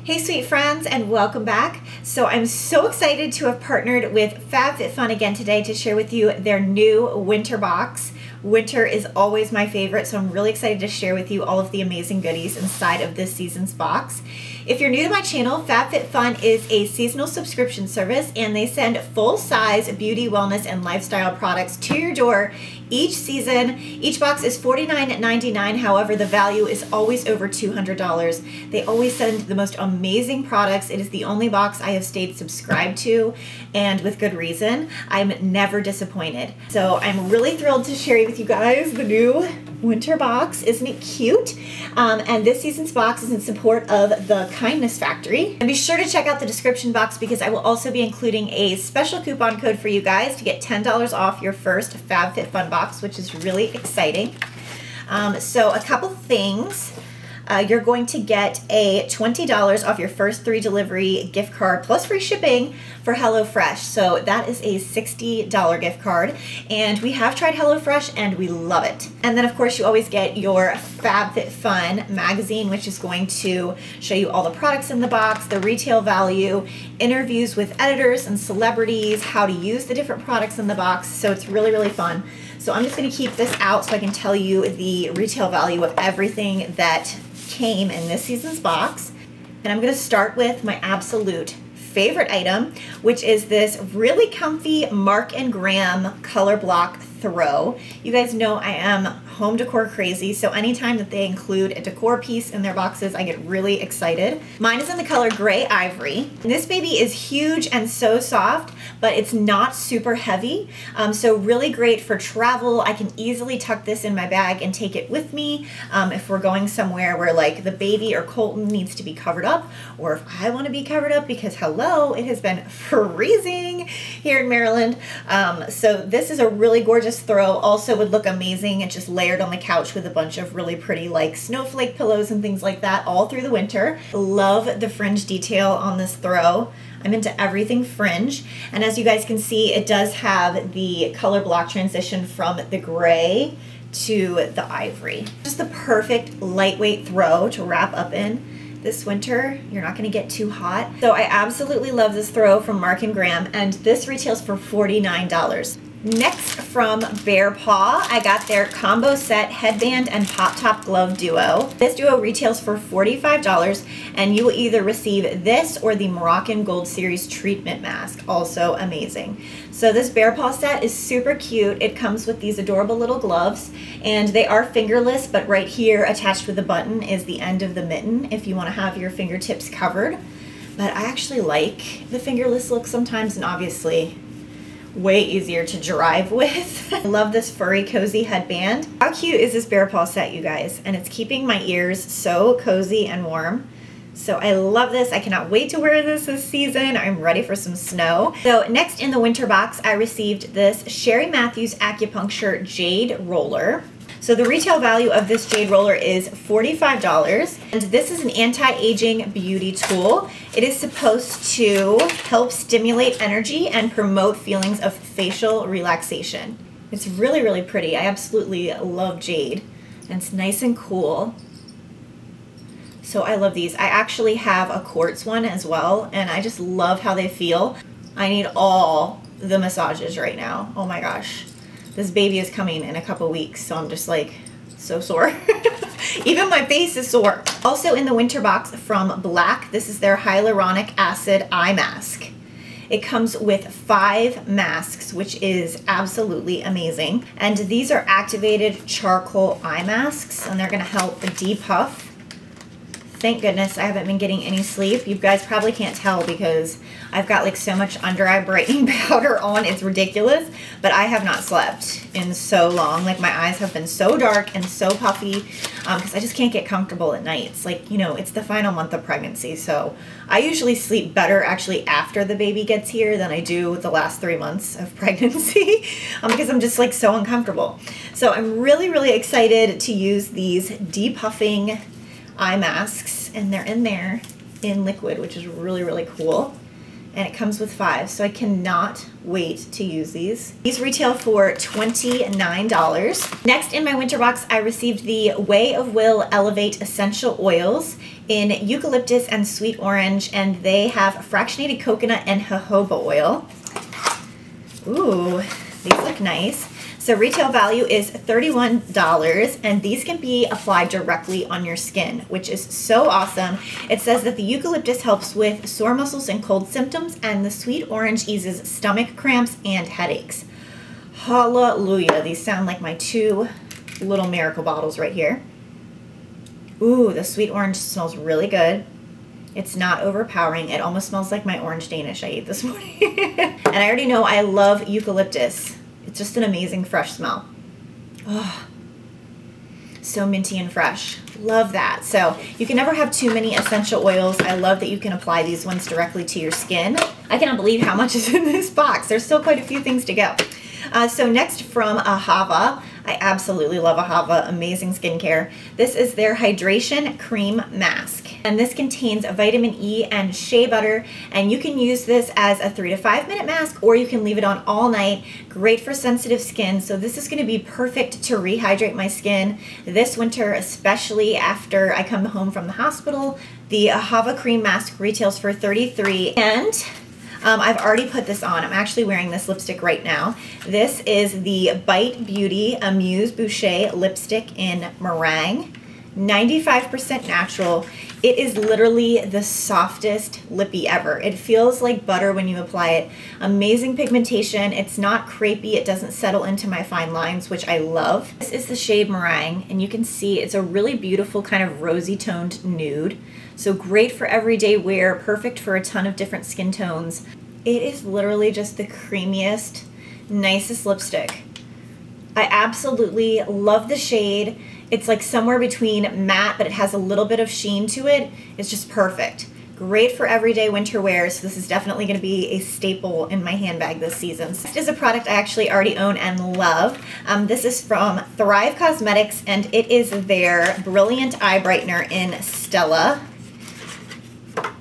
Hey sweet friends, and welcome back. So I'm so excited to have partnered with Fabfitfun again today to share with you their new winter box. Winter is always my favorite, so I'm really excited to share with you all of the amazing goodies inside of this season's box. If you're new to my channel, Fabfitfun is a seasonal subscription service, and they send full-size beauty, wellness, and lifestyle products to your door each season. Each box is $49.99. However, the value is always over $200. They always send the most amazing products. It is the only box I have stayed subscribed to, and with good reason. I'm never disappointed. So I'm really thrilled to share with you guys the new winter box. Isn't it cute? And this season's box is in support of the Kindness Factory. And be sure to check out the description box because I will also be including a special coupon code for you guys to get $10 off your first Fabfitfun box, which is really exciting. So a couple things. You're going to get a $20 off your first 3 delivery gift card plus free shipping for HelloFresh. So that is a $60 gift card. And we have tried HelloFresh and we love it. And then of course you always get your Fabfitfun magazine, which is going to show you all the products in the box, the retail value, interviews with editors and celebrities, how to use the different products in the box. So it's really, really fun. So I'm just going to keep this out so I can tell you the retail value of everything that came in this season's box. And I'm going to start with my absolute favorite item, which is this really comfy Marc and Graham color block throw. You guys know I am home decor crazy, so anytime that they include a decor piece in their boxes, I get really excited. Mine is in the color Gray Ivory. And this baby is huge and so soft, but it's not super heavy, so really great for travel. I can easily tuck this in my bag and take it with me if we're going somewhere where like the baby or Colton needs to be covered up, or if I want to be covered up because hello, it has been freezing here in Maryland. So this is a really gorgeous throw. Also would look amazing. It just layered on the couch with a bunch of really pretty like snowflake pillows and things like that all through the winter. Love the fringe detail on this throw. I'm into everything fringe. And as you guys can see, it does have the color block transition from the gray to the ivory. Just the perfect lightweight throw to wrap up in. This winter, you're not gonna get too hot. So I absolutely love this throw from Marc and Graham, and this retails for $49. Next from Bearpaw, I got their combo set headband and pop top glove duo. This duo retails for $45, and you will either receive this or the Moroccan Gold Series treatment mask, also amazing. So this Bearpaw set is super cute. It comes with these adorable little gloves, and they are fingerless, but right here attached with the button is the end of the mitten if you want to have your fingertips covered. But I actually like the fingerless look sometimes, and obviously way easier to drive with. I love this furry cozy headband. How cute is this Bearpaw set, you guys? And it's keeping my ears so cozy and warm. So I love this. I cannot wait to wear this season. I'm ready for some snow. So next in the winter box, I received this Sherry Matthews Acupuncture Jade Roller. So the retail value of this Jade Roller is $45, and this is an anti-aging beauty tool. It is supposed to help stimulate energy and promote feelings of facial relaxation. It's really, really pretty. I absolutely love jade, and it's nice and cool. So I love these. I actually have a quartz one as well, and I just love how they feel. I need all the massages right now. Oh my gosh. This baby is coming in a couple weeks, so I'm just like so sore. Even my face is sore. Also in the winter box from Black, this is their hyaluronic acid eye mask. It comes with 5 masks, which is absolutely amazing. And these are activated charcoal eye masks, and they're gonna help depuff. Thank goodness I haven't been getting any sleep. You guys probably can't tell because I've got like so much under eye brightening powder on. It's ridiculous, but I have not slept in so long. Like my eyes have been so dark and so puffy because I just can't get comfortable at night. It's like, you know, it's the final month of pregnancy. So I usually sleep better actually after the baby gets here than I do the last 3 months of pregnancy because I'm just like so uncomfortable. So I'm really, really excited to use these depuffing eye masks, and they're in there in liquid, which is really, really cool. and it comes with 5, so I cannot wait to use these. These retail for $29. Next in my winter box, I received the Way of Will Elevate Essential Oils in eucalyptus and sweet orange, and they have fractionated coconut and jojoba oil. Ooh, these look nice. So retail value is $31, and these can be applied directly on your skin, which is so awesome. It says that the eucalyptus helps with sore muscles and cold symptoms, and the sweet orange eases stomach cramps and headaches. Hallelujah. These sound like my 2 little miracle bottles right here. Ooh, the sweet orange smells really good. It's not overpowering. It almost smells like my orange Danish I ate this morning. And I already know I love eucalyptus. It's just an amazing fresh smell. Oh, so minty and fresh. Love that. So you can never have too many essential oils. I love that you can apply these ones directly to your skin. I cannot believe how much is in this box. There's still quite a few things to go. So next from Ahava, I absolutely love Ahava, amazing skincare. This is their Hydration Cream Mask, and this contains vitamin E and shea butter, and you can use this as a 3 to 5 minute mask, or you can leave it on all night. Great for sensitive skin, so this is going to be perfect to rehydrate my skin this winter, especially after I come home from the hospital. The Ahava Cream Mask retails for $33, and I've already put this on. I'm actually wearing this lipstick right now. This is the Bite Beauty Amuse Boucher lipstick in meringue. 95% natural. It is literally the softest lippy ever. It feels like butter when you apply it. Amazing pigmentation. It's not crepey. It doesn't settle into my fine lines, which I love. This is the shade Meringue, and you can see it's a really beautiful kind of rosy toned nude. So great for everyday wear, perfect for a ton of different skin tones. It is literally just the creamiest, nicest lipstick. I absolutely love the shade. It's like somewhere between matte, but it has a little bit of sheen to it. It's just perfect. Great for everyday winter wear, so this is definitely going to be a staple in my handbag this season. Next is a product I actually already own and love. This is from Thrive Cosmetics, and it is their Brilliant Eye Brightener in Stella.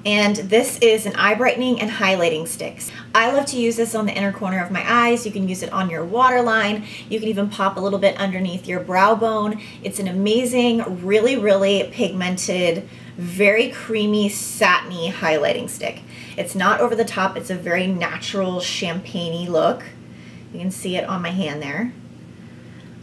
And this is an eye brightening and highlighting sticks. I love to use this on the inner corner of my eyes. You can use it on your waterline. You can even pop a little bit underneath your brow bone. It's an amazing, really, really pigmented, very creamy, satiny highlighting stick. It's not over the top. It's a very natural, champagne-y look. You can see it on my hand there.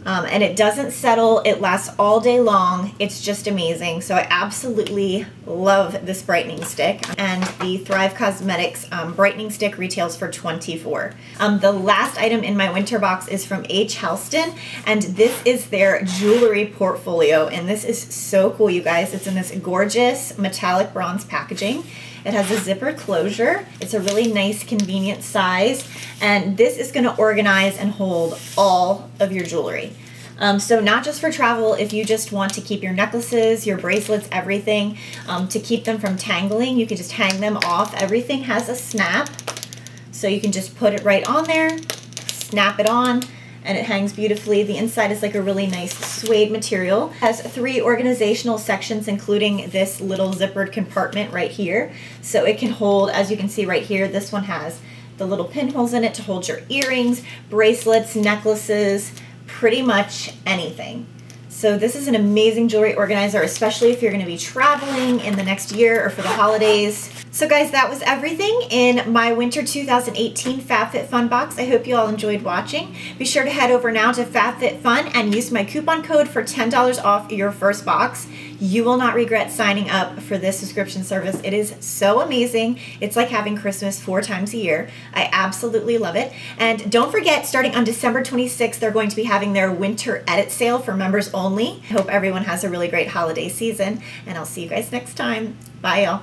And it doesn't settle. It lasts all day long. It's just amazing. So I absolutely love this brightening stick. And the Thrive Cosmetics brightening stick retails for $24. The last item in my winter box is from Halston, and this is their jewelry portfolio. And this is so cool, you guys. It's in this gorgeous metallic bronze packaging. It has a zipper closure. It's a really nice, convenient size, and this is going to organize and hold all of your jewelry. So not just for travel, if you just want to keep your necklaces, your bracelets, everything, to keep them from tangling, you can just hang them off. Everything has a snap, so you can just put it right on there, snap it on, and it hangs beautifully. The inside is like a really nice suede material. It has 3 organizational sections, including this little zippered compartment right here. So it can hold, as you can see right here, this one has the little pinholes in it to hold your earrings, bracelets, necklaces, pretty much anything. So this is an amazing jewelry organizer, especially if you're going to be traveling in the next year or for the holidays. So guys, that was everything in my winter 2018 Fabfitfun box. I hope you all enjoyed watching. Be sure to head over now to Fabfitfun and use my coupon code for $10 off your first box. You will not regret signing up for this subscription service. It is so amazing. It's like having Christmas 4 times a year. I absolutely love it. And don't forget, starting on December 26th, they're going to be having their winter edit sale for members only. I hope everyone has a really great holiday season, and I'll see you guys next time. Bye, y'all.